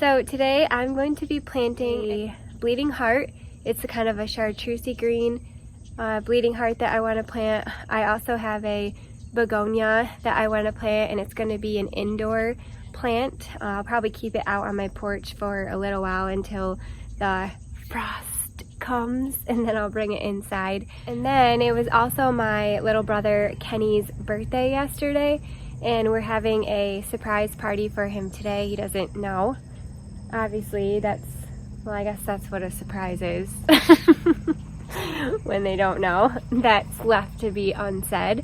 So today I'm going to be planting a bleeding heart. It's a kind of a chartreusey green bleeding heart that I want to plant. I also have a begonia that I want to plant, and it's going to be an indoor plant. I'll probably keep it out on my porch for a little while until the frost comes, and then I'll bring it inside. And then it was also my little brother Kenny's birthday yesterday, and we're having a surprise party for him today. He doesn't know. Obviously, I guess that's what a surprise is. When they don't know, that's left to be unsaid.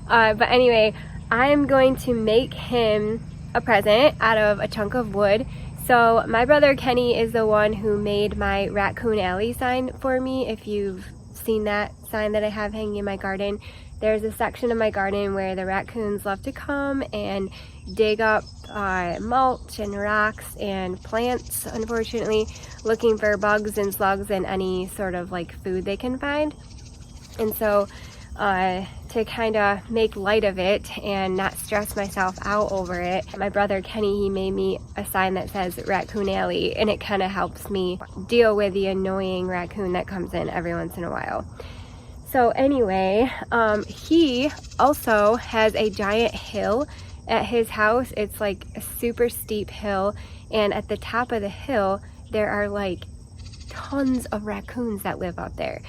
But anyway, I am going to make him a present out of a chunk of wood. So my brother Kenny is the one who made my Raccoon Alley sign for me. If you've seen that sign that I have hanging in my garden, there's a section of my garden where the raccoons love to come and dig up mulch and rocks and plants, unfortunately, looking for bugs and slugs and any sort of like food they can find. And so to kind of make light of it and not stress myself out over it, my brother Kenny, he made me a sign that says Raccoon Alley, and it kind of helps me deal with the annoying raccoon that comes in every once in a while. So anyway, he also has a giant hill at his house. It's like a super steep hill, and at the top of the hill there are like tons of raccoons that live up there,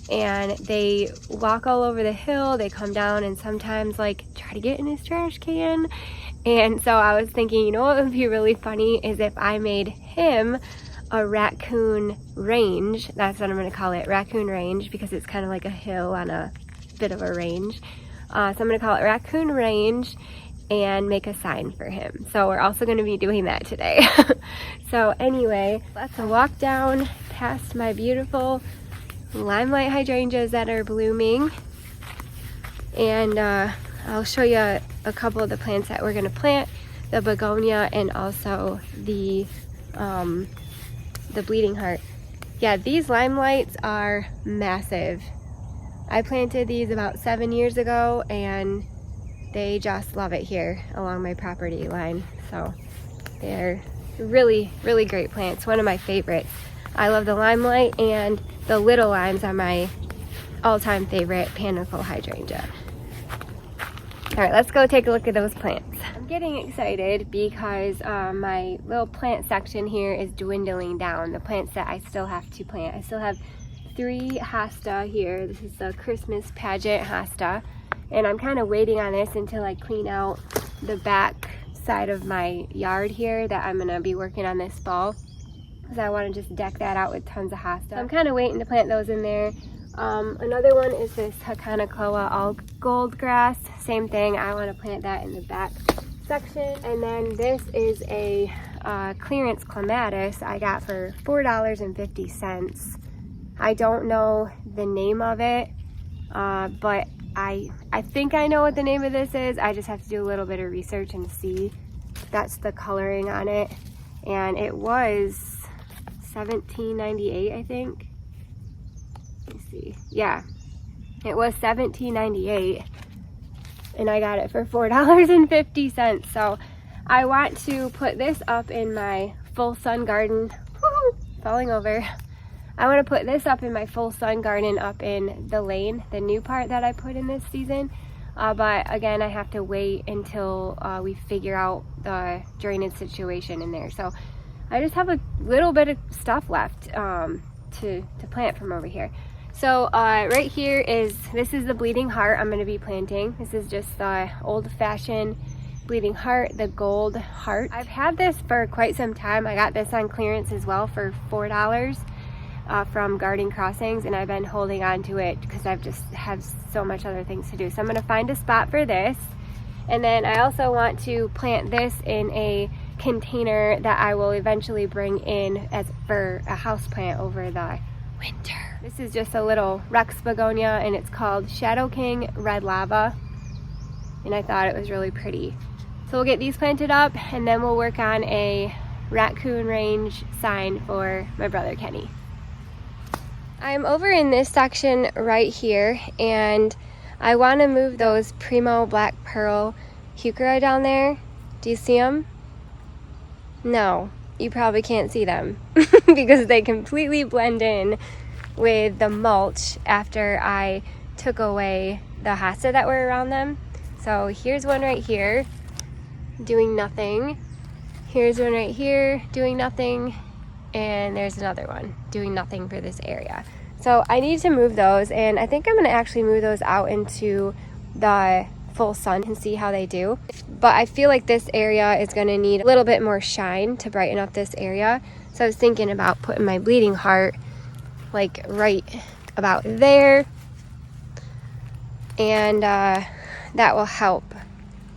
and they walk all over the hill. They come down and sometimes like try to get in his trash can. And so I was thinking, you know what would be really funny is if I made him a raccoon range. That's what I'm going to call it, raccoon range, because it's kind of like a hill on a bit of a range. So I'm going to call it raccoon range and make a sign for him. So we're also going to be doing that today. So anyway, let's walk down past my beautiful limelight hydrangeas that are blooming, and I'll show you a couple of the plants that we're going to plant, the begonia and also the bleeding heart. Yeah, these limelights are massive. I planted these about 7 years ago, and they just love it here along my property line. So they're really, really great plants. One of my favorites. I love the limelight, and the little limes are my all-time favorite panicle hydrangea. All right, let's go take a look at those plants. I'm getting excited because my little plant section here is dwindling down, the plants that I still have to plant. I still have 3 hosta here. This is the Christmas pageant hosta, and I'm kind of waiting on this until I clean out the back side of my yard here that I'm going to be working on this fall, because I want to just deck that out with tons of hosta. I'm kind of waiting to plant those in there. Another one is this Hakanikoa all gold grass. Same thing, I want to plant that in the back section. And then this is a clearance clematis I got for $4.50. I don't know the name of it, but I think I know what the name of this is. I just have to do a little bit of research and see. That's the coloring on it, and it was $17.98, I think. Let me see. Yeah, it was $17.98, and I got it for $4.50. So I want to put this up in my full sun garden. Woo-hoo, falling over. I want to put this up in my full sun garden up in the lane, the new part that I put in this season. But again, I have to wait until we figure out the drainage situation in there. So I just have a little bit of stuff left to plant from over here. So right here this is the bleeding heart I'm going to be planting. This is just the old-fashioned bleeding heart, the gold heart. I've had this for quite some time. I got this on clearance as well for $4 from Garden Crossings, and I've been holding on to it because I've just have so much other things to do. So I'm going to find a spot for this, and then I also want to plant this in a container that I will eventually bring in as for a house plant over the winter. This is just a little Rex begonia, and it's called Shadow King Red Lava, and I thought it was really pretty. So we'll get these planted up, and then we'll work on a raccoon range sign for my brother Kenny. I'm over in this section right here, and I want to move those Primo Black Pearl heuchera down there. Do you see them? No. you probably can't see them because they completely blend in with the mulch after I took away the hosta that were around them. So here's one right here doing nothing. Here's one right here doing nothing. And there's another one doing nothing for this area. So I need to move those, and I think I'm going to actually move those out into the full sun and see how they do. But I feel like this area is going to need a little bit more shine to brighten up this area. So I was thinking about putting my bleeding heart like right about there, and that will help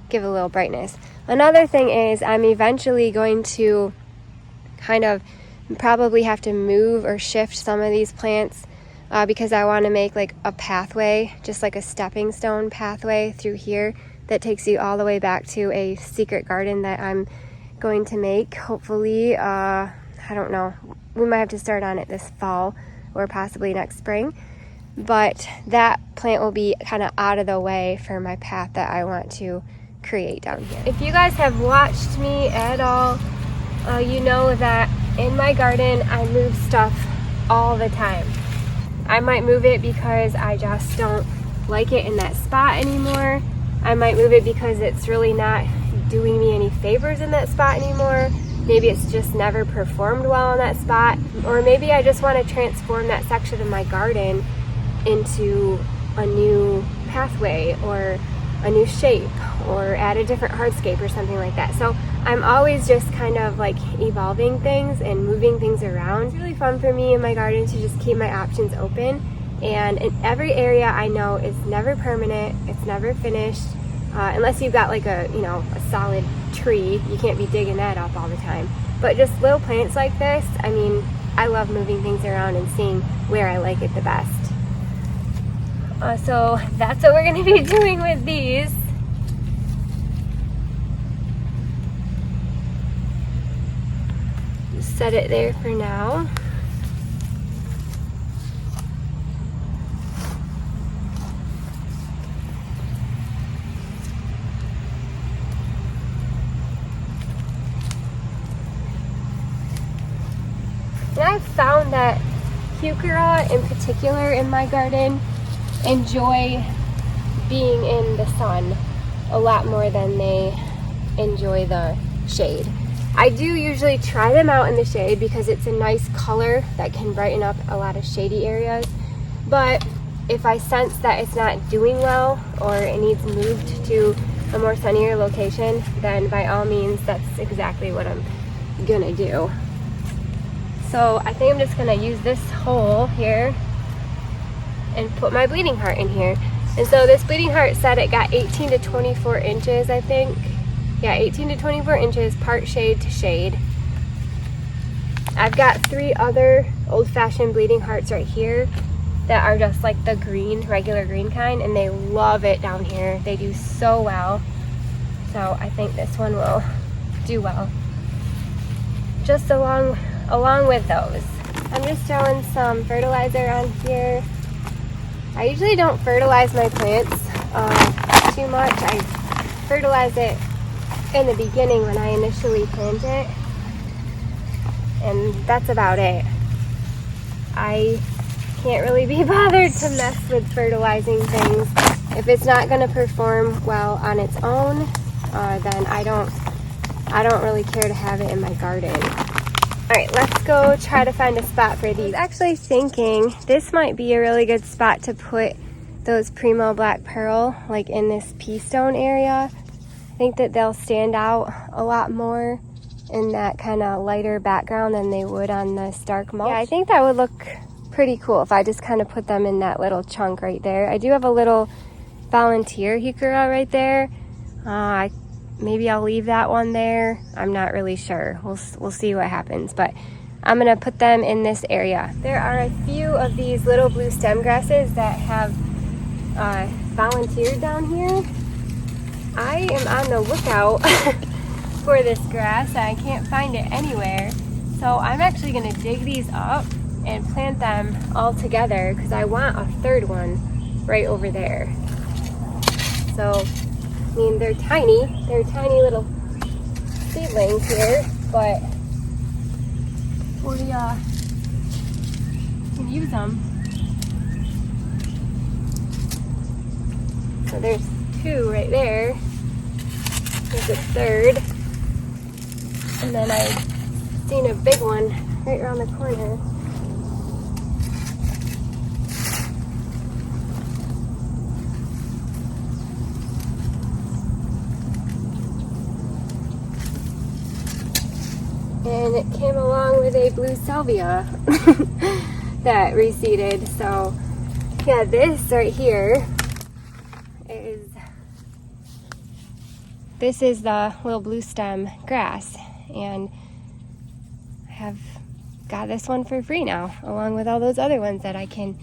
give a little brightness. Another thing is I'm eventually going to kind of probably have to move or shift some of these plants because I want to make like a pathway, just like a stepping stone pathway through here that takes you all the way back to a secret garden that I'm going to make. Hopefully, I don't know, we might have to start on it this fall or possibly next spring, but that plant will be kind of out of the way for my path that I want to create down here. If you guys have watched me at all, you know that in my garden I move stuff all the time. I might move it because I just don't like it in that spot anymore. I might move it because it's really not doing me any favors in that spot anymore. Maybe it's just never performed well in that spot. Or maybe I just want to transform that section of my garden into a new pathway or a new shape or add a different hardscape or something like that. So I'm always just kind of like evolving things and moving things around. It's really fun for me in my garden to just keep my options open. And in every area I know is never permanent, it's never finished, unless you've got like a, you know, a solid tree. You can't be digging that up all the time. But just little plants like this, I mean, I love moving things around and seeing where I like it the best. So that's what we're going to be doing with these. Just set it there for now. And I've found that heuchera in particular in my garden enjoy being in the sun a lot more than they enjoy the shade. I do usually try them out in the shade because it's a nice color that can brighten up a lot of shady areas. But if I sense that it's not doing well or it needs moved to a more sunnier location, then by all means that's exactly what I'm gonna do. So I think I'm just gonna use this hole here and put my bleeding heart in here. And so this bleeding heart said it got 18 to 24 inches, I think. Yeah, 18 to 24 inches, part shade to shade. I've got 3 other old-fashioned bleeding hearts right here that are just like the green, regular green kind, and they love it down here. They do so well. So I think this one will do well. Just along with those. I'm just throwing some fertilizer on here. I usually don't fertilize my plants too much. I fertilize it in the beginning when I initially plant it, and that's about it. I can't really be bothered to mess with fertilizing things. If it's not going to perform well on its own, then I don't really care to have it in my garden. Alright, let's go try to find a spot for these. I was actually thinking this might be a really good spot to put those Primo Black Pearl, like in this pea stone area. I think that they'll stand out a lot more in that kind of lighter background than they would on the stark mulch. Yeah, I think that would look pretty cool if I just kind of put them in that little chunk right there. I do have a little volunteer heuchera right there. Maybe I'll leave that one there. I'm not really sure. We'll see what happens, but I'm gonna put them in this area. There are a few of these little blue stem grasses that have volunteered down here. I am on the lookout for this grass. I can't find it anywhere. So I'm actually gonna dig these up and plant them all together because I want a third one right over there. So I mean, they're tiny little seedlings here, but before you can use them. So there's 2 right there. There's a 3rd. And then I've seen a big one right around the corner. And it came along with a blue salvia that reseeded. So yeah, this right here is the little blue stem grass, and I have got this one for free now, along with all those other ones that I can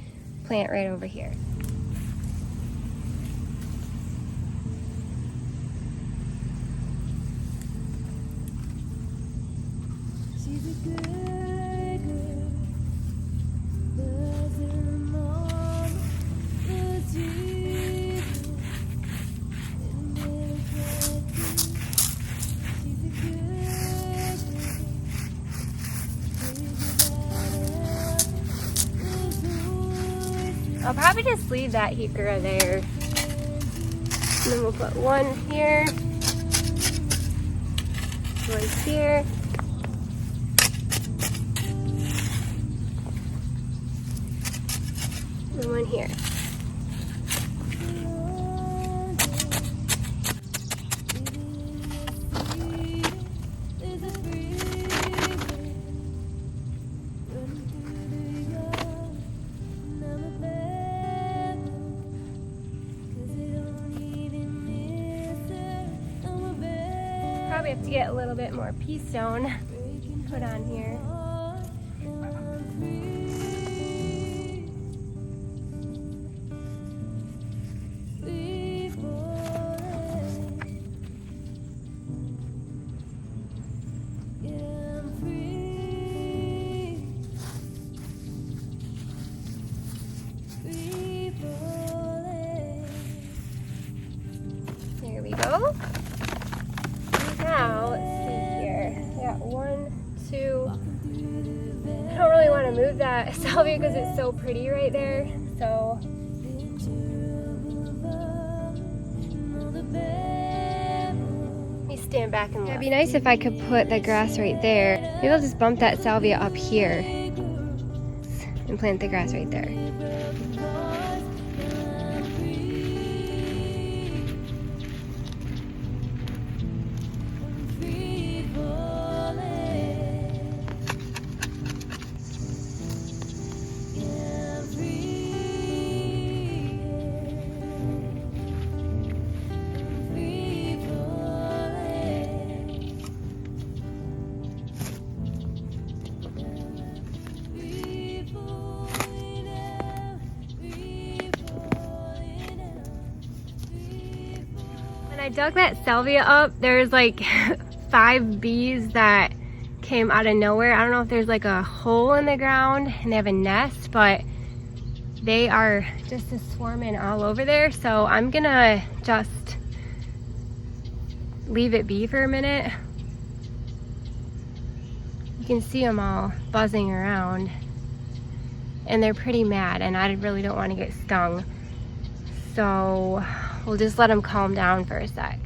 plant right over here. I'll probably just leave that heuchera there. And then we'll put one here, one here, and one here. Probably have to get a little bit more pea stone put on here. There we go. Now, let's see here. I got 1, 2. I don't really want to move that salvia because it's so pretty right there. So, let me stand back and look. It'd be nice if I could put the grass right there. Maybe I'll just bump that salvia up here and plant the grass right there. I dug that salvia up, there's like 5 bees that came out of nowhere. I don't know if there's like a hole in the ground and they have a nest, but they are just swarming all over there. So I'm gonna just leave it be for a minute. You can see them all buzzing around and they're pretty mad, and I really don't want to get stung. So we'll just let them calm down for a sec.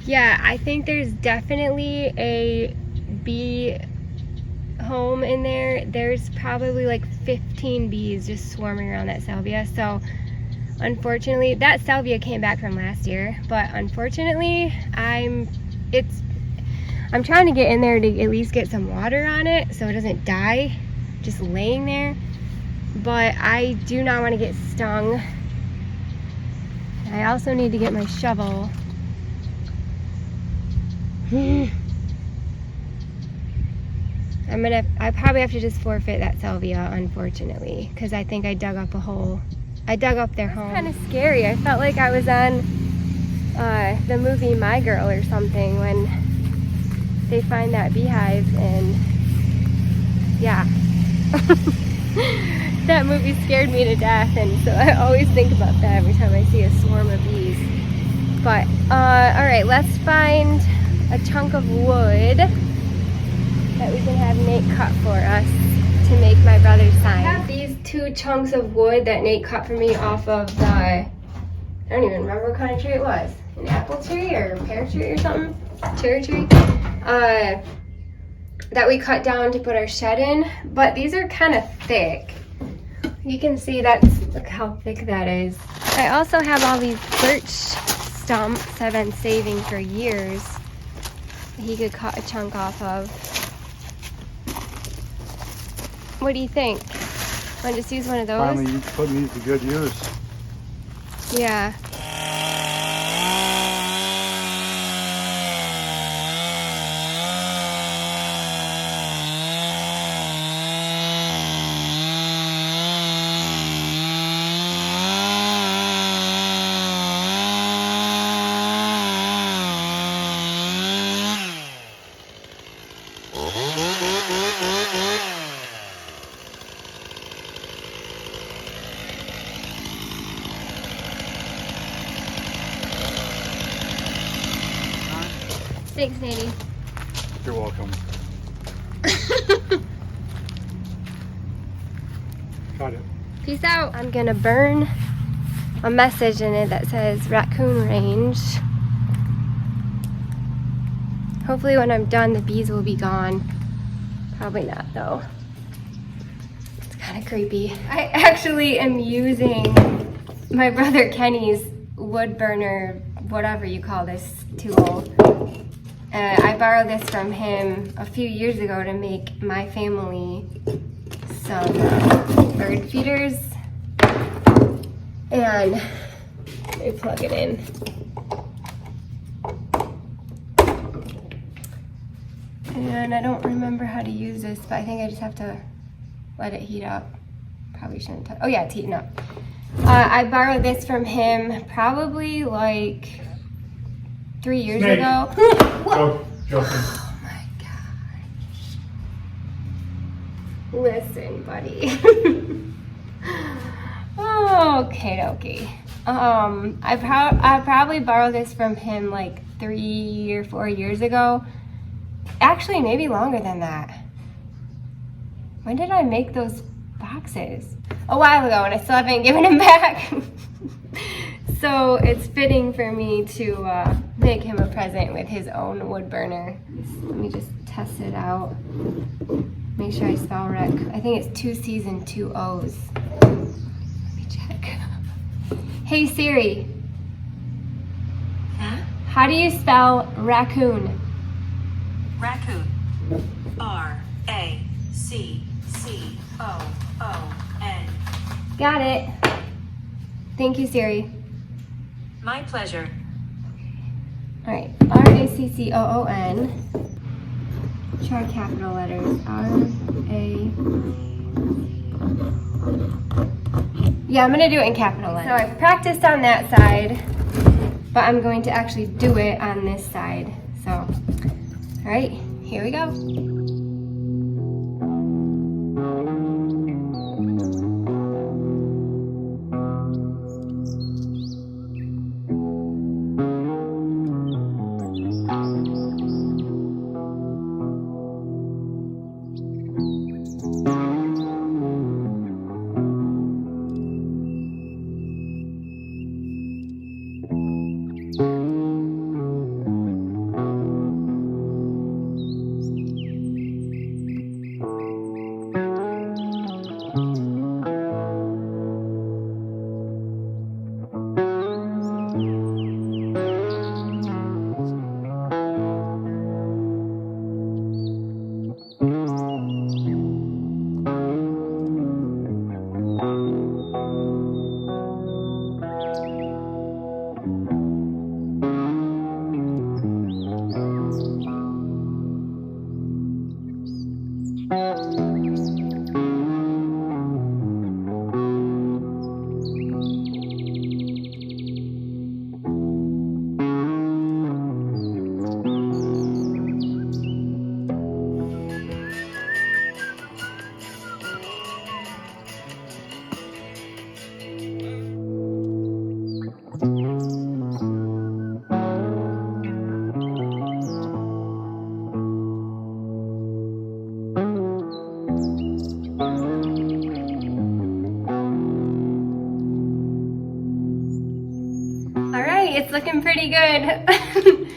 Yeah, I think there's definitely a bee home in there. There's probably like 15 bees just swarming around that salvia. So unfortunately, that salvia came back from last year, but unfortunately, I'm trying to get in there to at least get some water on it so it doesn't die just laying there. But I do not want to get stung. I also need to get my shovel. I probably have to just forfeit that salvia, unfortunately, because I think I dug up a hole. I dug up their home. Kind of scary. I felt like I was on the movie My Girl or something when they find that beehive, and yeah. That movie scared me to death, and so I always think about that every time I see a swarm of bees. But alright, let's find a chunk of wood that we can have Nate cut for us to make my brother's sign. I have these 2 chunks of wood that Nate cut for me off of the, I don't even remember what kind of tree it was. An apple tree or a pear tree or something? Cherry tree? That we cut down to put our shed in, but these are kind of thick. You can see look how thick that is. I also have all these birch stumps I've been saving for years that he could cut a chunk off of. What do you think? Want to just use one of those? Finally, you put these to good use. Yeah. Thanks, Nanny. You're welcome. Got it. Peace out. I'm gonna burn a message in it that says raccoon range. Hopefully when I'm done the bees will be gone. Probably not though. It's kind of creepy. I actually am using my brother Kenny's wood burner, whatever you call this tool. I borrowed this from him a few years ago to make my family some bird feeders. And let me plug it in. And I don't remember how to use this, but I think I just have to let it heat up. Probably shouldn't touch. Oh yeah, it's heating up. I borrowed this from him probably like 3 years ago. Oh my gosh. Listen, buddy. Okay, dokie. I probably borrowed this from him like 3 or 4 years ago. Actually, maybe longer than that. When did I make those boxes? A while ago, and I still haven't given them back. So it's fitting for me to make him a present with his own wood burner. Let me just test it out. Make sure I spell rec. I think it's 2 C's and 2 O's. Let me check. Hey Siri. Huh? How do you spell raccoon? Raccoon. R-A-C-C-O-O-N. Got it. Thank you, Siri. My pleasure. All right, R-A-C-C-O-O-N. Try capital letters. R-A. Yeah, I'm gonna do it in capital letters. So I've practiced on that side, but I'm going to actually do it on this side. So, all right, here we go. looking pretty good.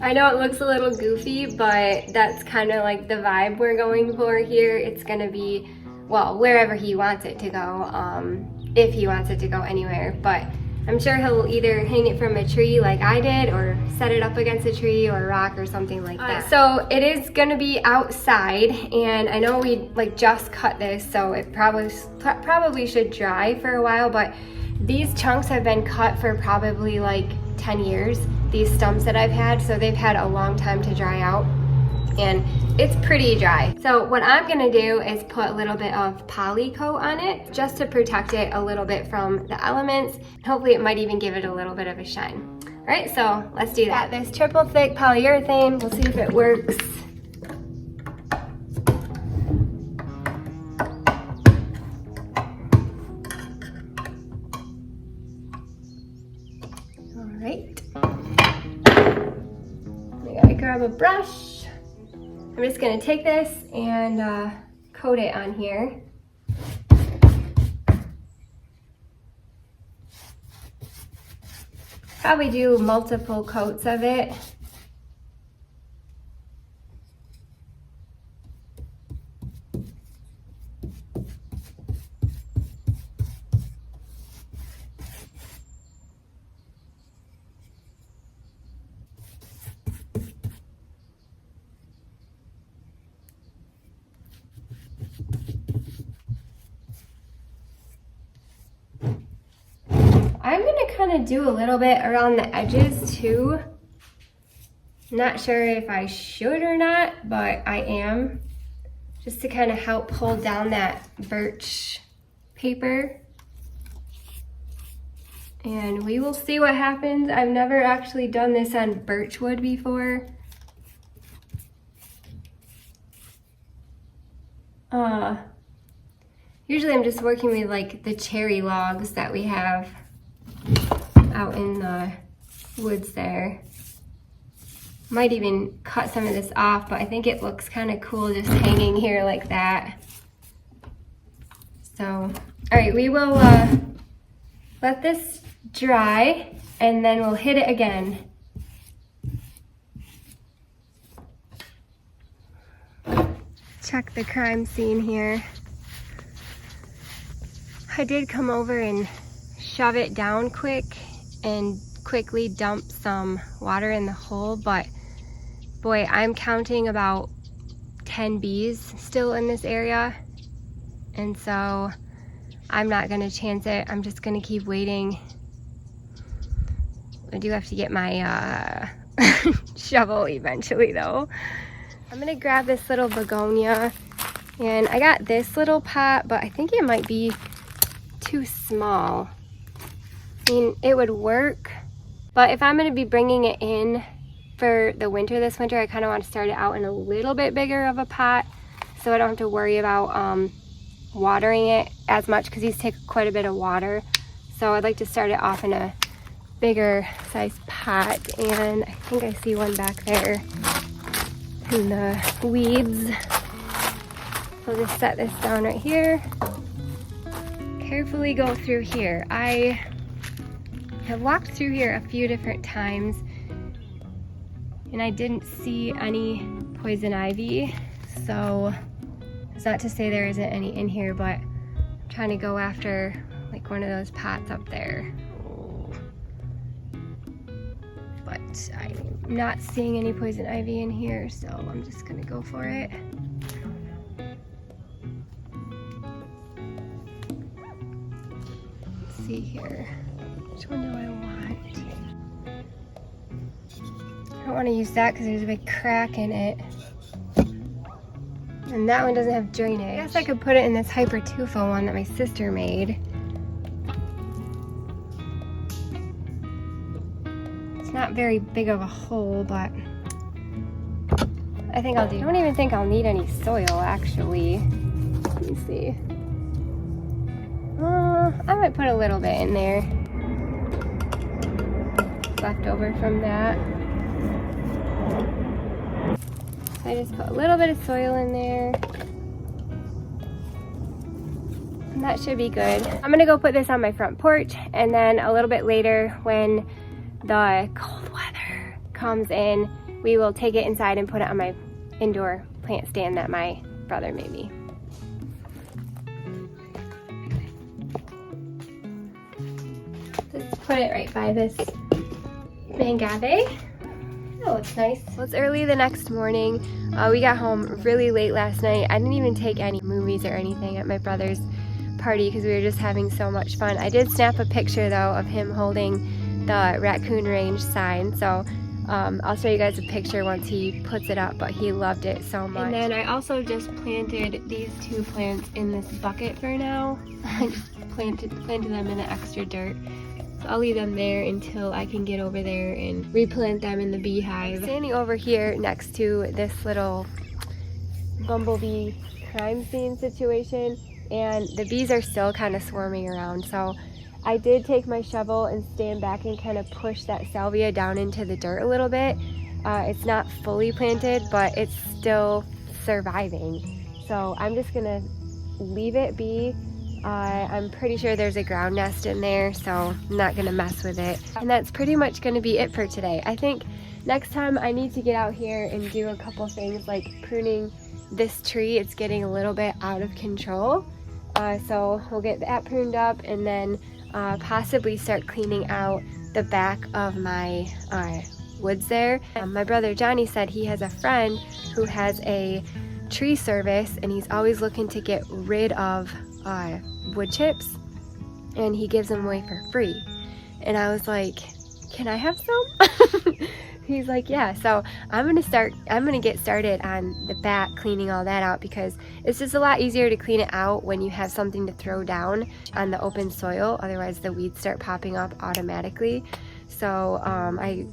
I know it looks a little goofy, but that's kind of like the vibe we're going for here. It's gonna be, well, wherever he wants it to go, if he wants it to go anywhere, but I'm sure he'll either hang it from a tree like I did, or set it up against a tree or a rock or something like that. So it is gonna be outside, and I know we like just cut this, so it probably should dry for a while, but these chunks have been cut for probably like 10 years, these stumps that I've had, so they've had a long time to dry out, and it's pretty dry. So what I'm gonna do is put a little bit of poly coat on it just to protect it a little bit from the elements. Hopefully it might even give it a little bit of a shine. All right, so let's do that. Got this triple thick polyurethane. We'll see if it works. All right. We gotta grab a brush. I'm just gonna take this and coat it on here. Probably do multiple coats of it. I'm gonna kind of do a little bit around the edges too. Not sure if I should or not, but I am. Just to kind of help hold down that birch paper. And we will see what happens. I've never actually done this on birch wood before. Usually I'm just working with like the cherry logs that we have out in the woods there. Might even cut some of this off, but I think it looks kind of cool just hanging here like that. So, all right, we will let this dry and then we'll hit it again. Check the crime scene here. I did come over and shove it down quick and quickly dump some water in the hole, but boy, I'm counting about 10 bees still in this area, and so I'm not gonna chance it. I'm just gonna keep waiting. I do have to get my shovel eventually though. I'm gonna grab this little begonia, and I got this little pot, but I think it might be too small. I mean, it would work, but if I'm going to be bringing it in for the winter this winter, I kind of want to start it out in a little bit bigger of a pot so I don't have to worry about watering it as much, because these take quite a bit of water. So I'd like to start it off in a bigger size pot, and I think I see one back there in the weeds. So I'll just set this down right here. Carefully go through here. I have walked through here a few different times and I didn't see any poison ivy, so it's not to say there isn't any in here, but I'm trying to go after like one of those pots up there. But I'm not seeing any poison ivy in here, so I'm just gonna go for it. See here, which one do I want? I don't want to use that because there's a big crack in it, and that one doesn't have drainage. I guess I could put it in this hypertufo one that my sister made. It's not very big of a hole, but I think I'll do. I don't even think I'll need any soil actually. Let me see. I might put a little bit in there. Left over from that. So I just put a little bit of soil in there. And that should be good. I'm gonna go put this on my front porch, and then a little bit later when the cold weather comes in, we will take it inside and put it on my indoor plant stand that my brother made me. Just put it right by this mangave. Oh, it's nice. Well, it's early the next morning. We got home really late last night. I didn't even take any movies or anything at my brother's party because we were just having so much fun. I did snap a picture though of him holding the raccoon range sign, so I'll show you guys a picture once he puts it up, but he loved it so much. And then I also just planted these 2 plants in this bucket for now. I just planted them in the extra dirt. So I'll leave them there until I can get over there and replant them in the beehive. Standing over here next to this little bumblebee crime scene situation, and the bees are still kind of swarming around. So I did take my shovel and stand back and kind of push that salvia down into the dirt a little bit. It's not fully planted, but it's still surviving. So I'm just gonna leave it be. I'm pretty sure there's a ground nest in there, so I'm not gonna mess with it. And that's pretty much gonna be it for today. I think next time I need to get out here and do a couple things like pruning this tree. It's getting a little bit out of control. So we'll get that pruned up and then possibly start cleaning out the back of my woods there. My brother Johnny said he has a friend who has a tree service and he's always looking to get rid of wood chips, and he gives them away for free. And I was like, can I have some? He's like, yeah. So I'm gonna get started on the back, cleaning all that out, because it's just a lot easier to clean it out when you have something to throw down on the open soil. Otherwise the weeds start popping up automatically. So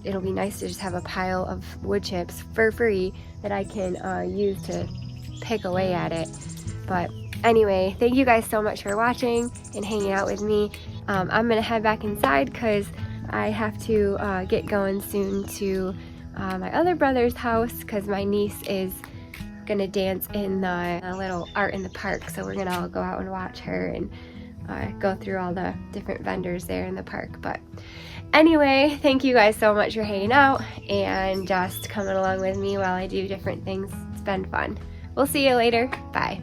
it'll be nice to just have a pile of wood chips for free that I can use to pick away at it. But anyway, thank you guys so much for watching and hanging out with me. I'm gonna head back inside because I have to get going soon to my other brother's house because my niece is gonna dance in the little art in the park. So we're gonna all go out and watch her and go through all the different vendors there in the park. But anyway, thank you guys so much for hanging out and just coming along with me while I do different things. It's been fun. We'll see you later. Bye.